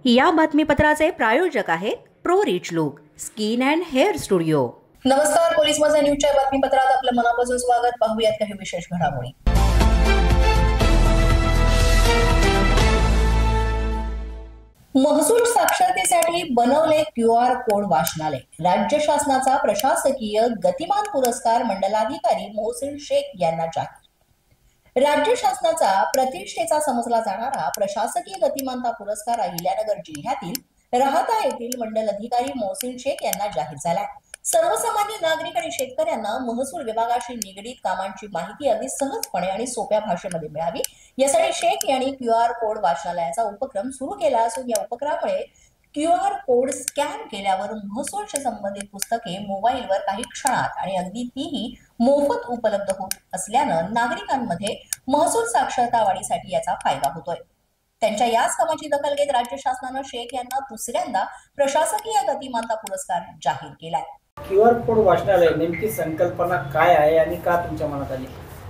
या बातमीपत्राचे प्रायोजक आहेत pro rich look skin and hair studio. नमस्कार, पोलीस माझा न्यूजच्या बातमीपत्रात आपलं मनापासून स्वागत। पाहूयात काही विशेष घडामोडी। महसूल साक्षरतेसाठी बनवले QR कोड वाचनालय। राज्य शासनाचा प्रशासकीय गतिमान पुरस्कार मंडलाधिकारी मोहसिन शेख यांना जाहीर। राज्य शासनाचा प्रतिष्ठेचा समजला जाणारा प्रशासकीय गतिमानता पुरस्कार अहिल्यानगर जिल्ह्यातील राहता येथील मंडल अधिकारी मोहसिन शेख यांना जाहीर झालाय। सर्वसामान्य नागरिक आणि शेतकऱ्यांना महसूल विभागाशी निगडीत कामांची माहिती अगदी सहजपणे आणि सोप्या भाषेमध्ये मिळावी यासाठी शेख यांनी QR कोड वाचनालयाचा उपक्रम सुरू केला असून या उपक्रमामुळे QR कोड स्कॅन केल्यावर महसूलशी संबंधित पुस्तके मोबाईलवर काही क्षणात आणि अगदी तीही मोफत उपलब्ध होत असल्यानं नागरिकांमध्ये महसूल साक्षरता वाढीसाठी याचा फायदा होतोय। त्यांच्या याच कामाची दखल घेत राज्य शासनानं शेख यांना दुसऱ्यांदा प्रशासकीय गतिमानता पुरस्कार जाहीर केलाय। QR कोड वाचनालय नेमकी संकल्पना काय आहे आणि का तुमच्या मनात आली?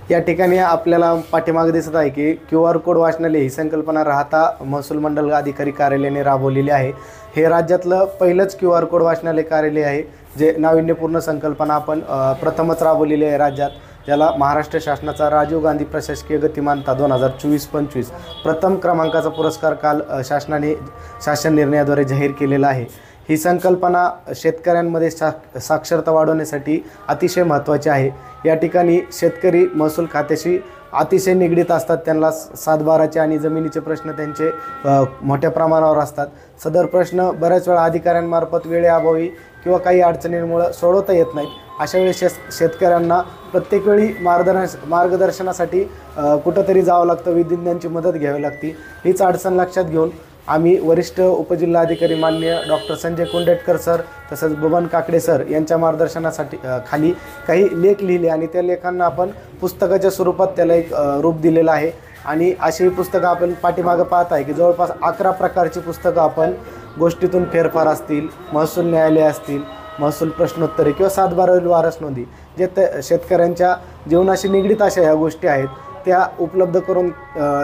या ठिकाणी आपल्याला पाठीमागे दिसत आहे की QR कोड वाचनालय ही संकल्पना राहता महसूल मंडल अधिकारी कार्यालयाने राबवलेली आहे। हे राज्यातलं पहिलंच QR कोड वाचनालय कार्यालय आहे जे नाविन्यपूर्ण संकल्पना आपण प्रथमच राबवलेली आहे राज्यात, ज्याला महाराष्ट्र शासनाचा राजीव गांधी प्रशासकीय गतिमानता 2024-25 प्रथम क्रमांकाचा पुरस्कार काल शासन निर्णयाद्वारे जाहीर केलेला आहे। ही संकल्पना शेतकऱ्यांमध्ये साक्षरता वाढवण्यासाठी अतिशय महत्त्वाची आहे। या ठिकाणी शेतकरी महसूल खात्याशी अतिशय निगडीत असतात, त्यांना सातबाराचे आणि जमिनीचे प्रश्न त्यांचे मोठ्या प्रमाणावर असतात। सदर प्रश्न बऱ्याच वेळा अधिकाऱ्यांमार्फत वेळेअभावी किंवा काही अडचणींमुळे सोडवता येत नाहीत। अशा वेळी शेतकऱ्यांना प्रत्येक वेळी मार्गदर्शनासाठी कुठंतरी जावं लागतं, विधिज्ञांची मदत घ्यावी लागते। हीच अडचण लक्षात घेऊन आम्ही वरिष्ठ उपजिल्हाधिकारी माननीय डॉक्टर संजय कुंडेटकर सर तसंच बबन काकडे सर यांच्या मार्गदर्शनासाठी खाली काही लेख लिहिले आणि त्या लेखांना आपण पुस्तकाच्या स्वरूपात त्याला एक रूप दिलेलं आहे। आणि अशी पुस्तकं आपण पाठीमागं पाहत आहे की जवळपास 11 प्रकारची पुस्तकं आपण गोष्टीतून फेरफार असतील, महसूल न्यायालय असतील, महसूल प्रश्नोत्तरे किंवा सातबारावरील वारस नोंदी जे शेतकऱ्यांच्या जीवनाशी निगडीत अशा ह्या गोष्टी आहेत त्या उपलब्ध करून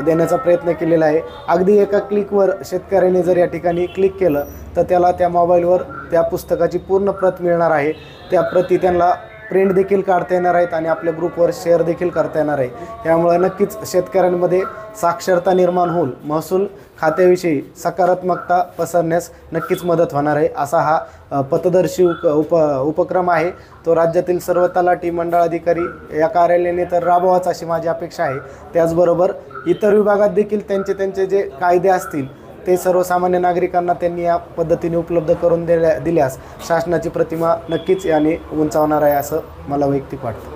देण्याचा प्रयत्न केलेला आहे। अगदी एका क्लिकवर शेतकऱ्याने जर या ठिकाणी क्लिक केलं तर त्याला त्या मोबाईलवर त्या पुस्तकाची पूर्ण प्रत मिळणार आहे। त्या प्रती त्यांना प्रिंट देखील काढता येणार आहेत आणि आपल्या ग्रुपवर शेअर देखील करता येणार आहे। त्यामुळे नक्कीच शेतकऱ्यांमध्ये साक्षरता निर्माण होऊन महसूल खात्याविषयी सकारात्मकता पसरण्यास नक्कीच मदत होणार आहे। असा हा पथदर्शी उपक्रम आहे, तो राज्यातील सर्व तलाठी मंडळ अधिकारी या कार्यालयाने तर राबवाच अशी माझी अपेक्षा आहे। त्याचबरोबर इतर विभागात देखील त्यांचे जे कायदे असतील ते सर्वसामान्य नागरिकांना त्यांनी या पद्धतीने उपलब्ध करून दिल्यास शासनाची प्रतिमा नक्कीच याने उंचावणार आहे असं मला वैयक्तिक वाटतं।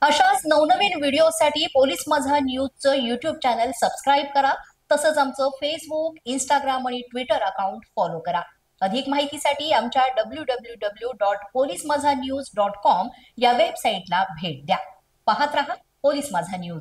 अशाच नवनवीन व्हिडिओसाठी पोलीस माझा न्यूजचं YouTube चॅनल सबस्क्राईब करा, तसंच आमचं फेसबुक, इंस्टाग्राम आणि ट्विटर अकाउंट फॉलो करा। अधिक माहितीसाठी आमच्या www.polismazhanews.com या वेबसाईटला भेट द्या। पाहत रहा पोलीस माझा न्यूज।